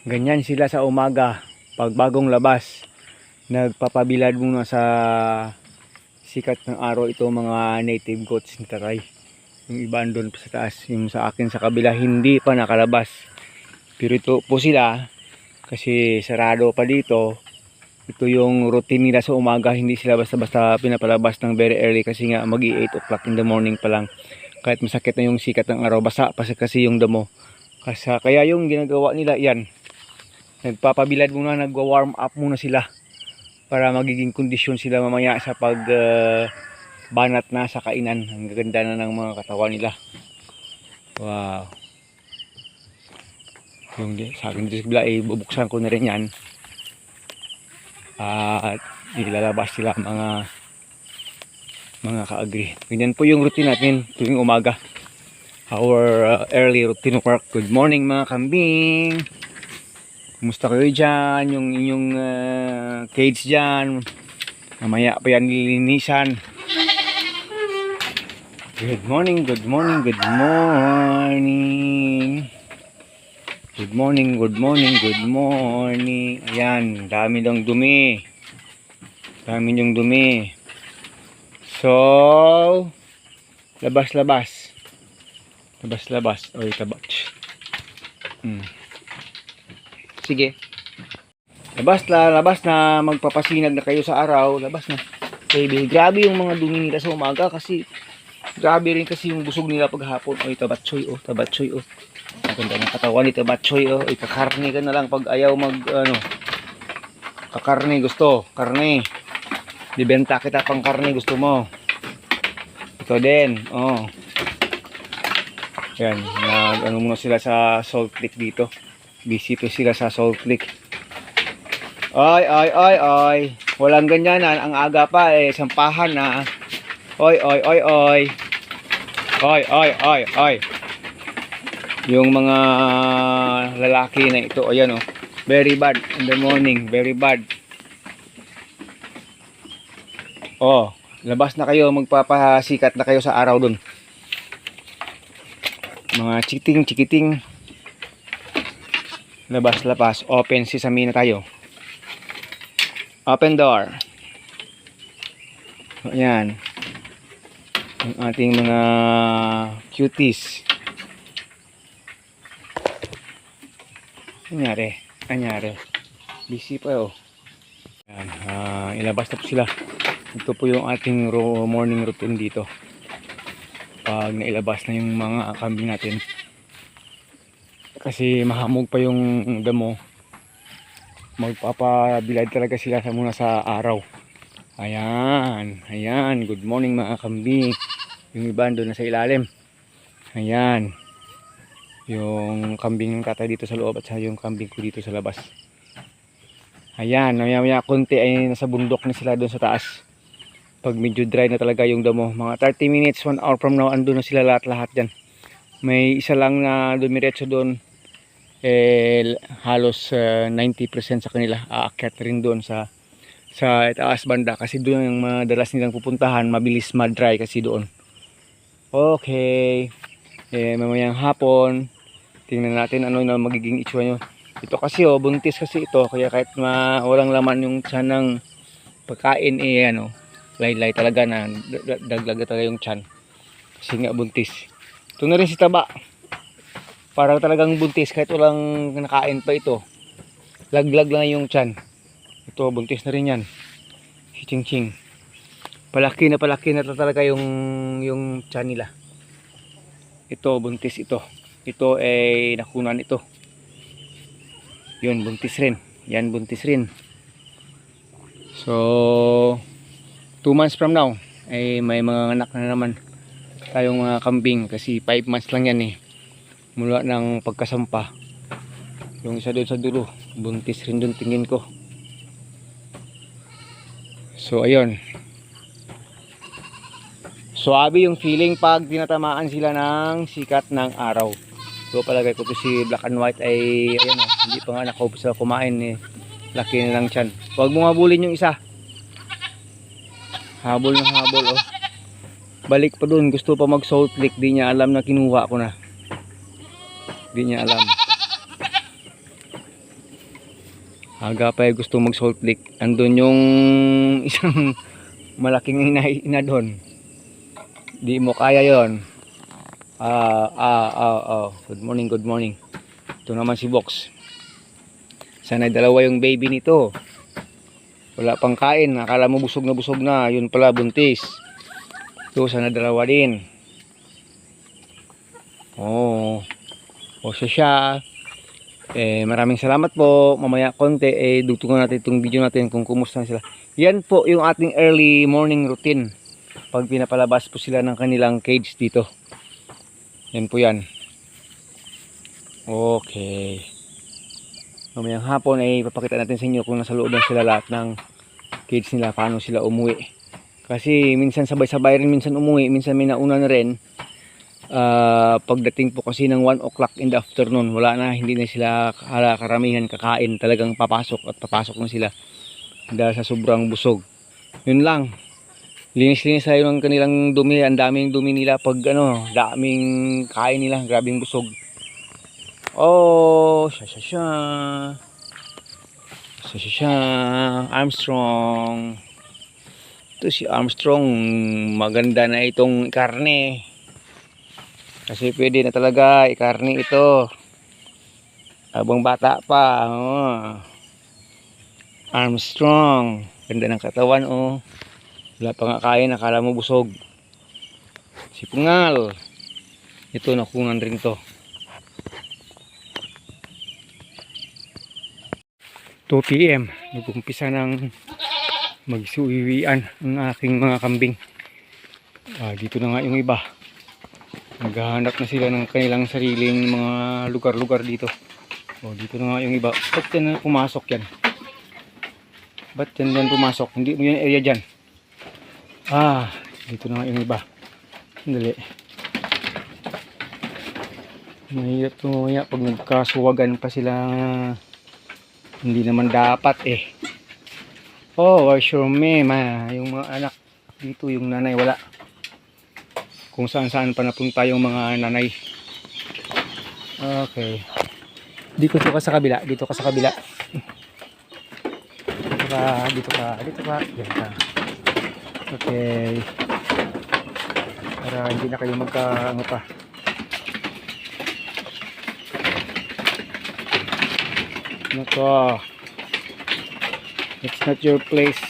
Ganyan sila sa umaga. Pag bagong labas, nagpapabilad muna sa sikat ng araw ito mga native goats ni Tatay. Yung iba andun sa taas, yung sa akin sa kabila hindi pa nakalabas. Pero ito po sila kasi sarado pa dito. Ito yung routine nila sa umaga, hindi sila basta-basta pinapalabas ng very early kasi nga magi 8 o'clock in the morning pa lang. Kahit masakit na yung sikat ng araw, basa pa kasi yung damo. Kaya yung ginagawa nila yan, nagpapabilad muna, nagwa-warm up muna sila para magiging kondisyon sila mamaya sa pag banat na sa kainan. Ang gaganda na ng mga katawan nila. Wow. Yung sa akin dito sa bila, bubuksan ko na rin yan. At ilalabas sila mga ka-agri. Ganyan po yung routine natin tuwing umaga. Our early routine work. Good morning mga kambing. Kumusta kayo dyan? Yung inyong cage dyan. Mamaya pa yan nilinisan. Good morning, good morning, good morning. Good morning, good morning, good morning. Ayan, dami lang dumi. Dami yung dumi. So, labas-labas. Labas-labas. Oy, tabach. Sige. Labas na. Magpapasinag na kayo sa araw. Labas na. Baby, grabe yung mga dumi nila sa umaga kasi grabe rin kasi yung busog nila paghapon. Oy, tabatsoy, oh, tabatsoy, oh. Ang ganda ng katawan ni tabatsoy, oh. Oy, kakarne ka na lang pag ayaw kakarne gusto, karne. Dibenta kita pang karne gusto mo. Ito din, oh. Yan, muna sila sa Salt Lake dito. Bisito sila sa Salt Lake. Oy. Walang ganyanan, ang aga pa sampahan na. Oy. Oy. Yung mga lalaki na ito, ayan oh. Very bad in the morning, very bad. Oh, labas na kayo, magpapasikat na kayo sa araw dun. Mga chikiting. Labas. Open sesame na tayo. Open door. Ayan. Ang ating mga cuties. Anyari. Busy pa oh. Ayan, ilabas na po sila. Ito po yung ating morning routine dito. Pag nailabas na yung mga kambing natin. Kasi mahamog pa yung damo. Magpapabilad talaga sila muna sa araw. Ayan. Good morning mga kambing. Yung iba doon na sa ilalim. Ayan. Yung kambing ng tatay dito sa loob at yung kambing ko dito sa labas. Ayan, maya konti ay nasa bundok na sila doon sa taas. Pag medyo dry na talaga yung damo, mga 30 minutes, 1 hour from now, andun na sila lahat dyan. May isa lang na dumiretso doon, halos 90% sa kanila aakyat rin doon sa itaas banda kasi doon yung madalas nilang pupuntahan, mabilis ma-dry kasi doon. Okay, mamayang hapon tingnan natin ano na magiging itsura nyo. Ito kasi buntis kasi ito, kaya kahit walang laman yung tiyan ng pagkain laylay talaga na daglag talaga yung tiyan kasi nga buntis. Ito na rin si Taba, para talagang buntis kahit walang nakain pa ito, laglag lang yung tiyan. Ito buntis na rin yan, si Ching Ching. Palaki na talaga yung tiyan nila. Ito buntis ito ay nakunan ito. Yun, buntis rin. Yan, buntis rin. So 2 months from now ay may mga anak na naman tayong mga kambing kasi 5 months lang yan mula ng pagkasampa. Yung isa doon sa dulo, buntis rin doon tingin ko. So ayun, suabe yung feeling pag tinatamaan sila ng sikat ng araw. So palagay ko to si black and white ay ayan hindi pa nga nakaumpisa kumain laki na lang tiyan. Huwag mo habulin yung isa. Habol oh. Balik pa dun, gusto pa mag Salt Lake, di niya alam na kinuha ko na. Di niya alam. Aga pa gusto mag Salt Lake. Andun yung isang malaking ina doon. Di mo kaya yon. Good morning, good morning. Ito naman si Box. Sana dalawa yung baby nito. Wala pang kain. Akala mo busog na. Yun pala buntis. Ito sana dalawa din. Oh. O siya. Maraming salamat po. Mamaya konti dugtungan natin itong video natin kung kumusta sila. Yan po yung ating early morning routine. Pag pinapalabas po sila ng kanilang cage dito. Yan po yan. Okay. Mamayang hapon papakita natin sa inyo kung nasa loob na sila lahat ng cage nila, paano sila umuwi. Kasi minsan sabay-sabay rin minsan umuwi, minsan may nauna na rin. Pagdating po kasi ng 1 o'clock in the afternoon, wala na, hindi na sila karamihan kakain, talagang papasok na sila dahil sa sobrang busog. Yun lang, linis-linis tayo ng kanilang dumi. Ang daming dumi nila pag daming kain nila, grabing busog. Oh, siya Armstrong. Ito si Armstrong, maganda na itong karne. Kasi pwede na talaga ikarni ito. Habang bata pa. Armstrong. Ganda ng katawan. Wala pa nga kain. Akala mo busog. Si Pungal. Ito nakungan rin to. 2 PM. Nag-umpisa ng magsuwiwian ang aking mga kambing. Dito na nga yung iba. Naghahanap na sila ng kanilang sariling mga lugar-lugar dito. Dito na nga yung iba. Ba't yan pumasok yan? Ba't yan pumasok? Hindi mo yan area dyan. Dito na nga yung iba. Sandali. Mahirap tumaya pag nagkasuwagan pa sila. Hindi naman dapat where's your mama? Yung mga anak dito, yung nanay wala. Kung saan-saan pa napunta yung mga nanay. Okay. Dito ka sa kabila. Dito ka sa kabila. Dito ka. Yan ka. Okay. Para hindi na kayo magka pa. Nako. It's not your place.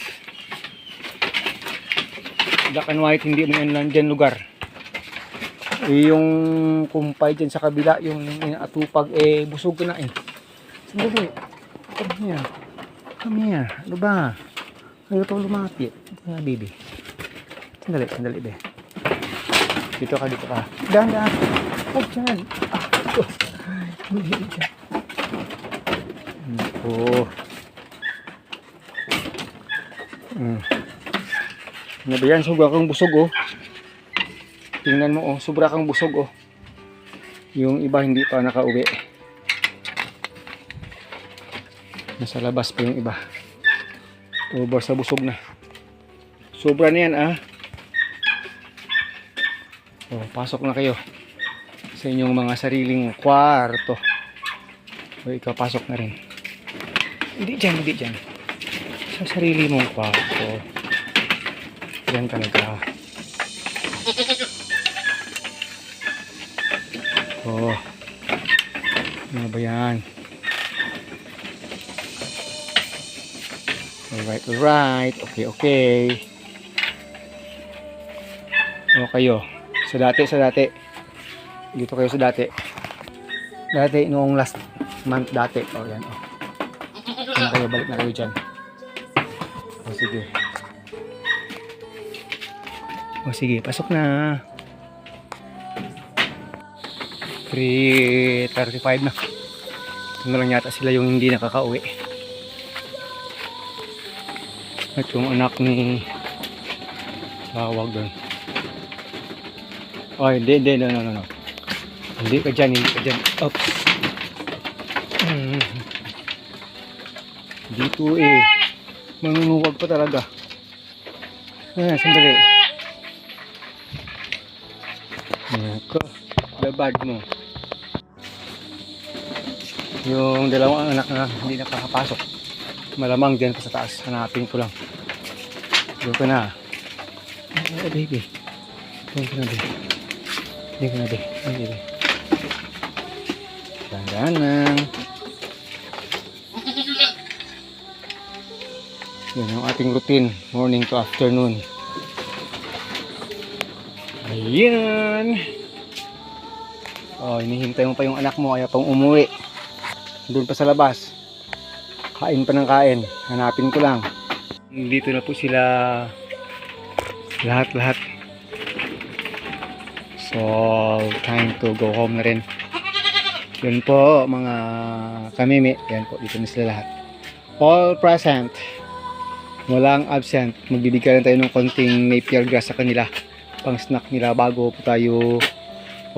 Black and white, hindi mo yan nandyan lugar. Yung kumpay dyan sa kabila, yung inaatupag, busog ka na Sandali. Come here. Ano ba? Ayaw itong lumapit. Ito nga, baby. Sandali, be. Dito ka. Dahan. Huwag dyan. Hindi dyan. Ano ba yan? Sobra kang busog Tingnan mo sobra kang busog Yung iba hindi pa nakauwi. Nasa labas pa yung iba. Basta busog na. Sobra na yan pasok na kayo sa inyong mga sariling kwarto. Ikaw pasok na rin. Hindi dyan. Sa sarili mong kwarto. Yan talaga. Ano ba yan? Alright. Okay. Kayo. Sa dati. Dito kayo sa dati. Dati, noong last month dati. Yan. Balik na kayo dyan. Sige, pasok na. 3:35 na. Ito na lang yata sila yung hindi nakakauwi. At yung anak ni tawag doon. Hindi, no. Hindi ka dyan. Oops. Dito manunuwag pa talaga. Sandali. Labad mo. Yung dalawang anak na hindi nakakapasok. Malamang dyan pa sa taas. Hanapin ko lang. Doon ka na. Oh, baby. Doon ka na, baby. Doon ka na, baby. Baby. Dahan lang. Yan ang ating routine. Morning to afternoon. Ayan. Oh, hinihintay mo pa yung anak mo. Ayaw pang umuwi. Doon pa sa labas. Kain pa ng kain. Hanapin ko lang. Dito na po sila lahat. So, time to go home na rin. Yun po, mga kamimi. Yan po, dito na sila lahat. All present. Walang absent. Magbibigay lang tayo ng konting napier grass sa kanila. Pang snack nila bago po tayo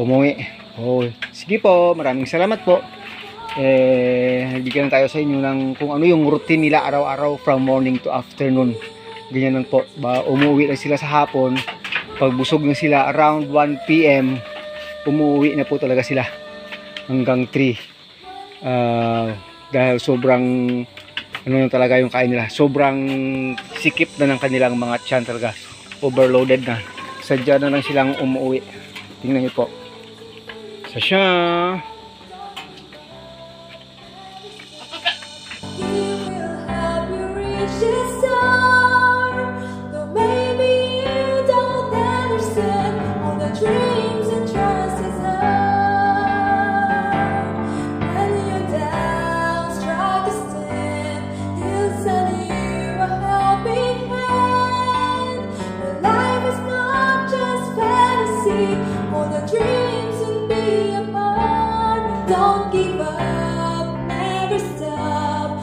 umuwi. Oh, sige po, maraming salamat po. Bigyan tayo sa inyo ng kung ano yung routine nila araw-araw from morning to afternoon. Ganyan lang po. Umuwi lang sila sa hapon. Pag busog na sila around 1 PM, umuwi na po talaga sila hanggang 3. Dahil sobrang ano na talaga yung kain nila. Sobrang sikip na ng kanilang mga tiyan talaga. Overloaded na. Sadya na lang silang umuwi. Tingnan niyo po. Sasha. Don't give up, never stop.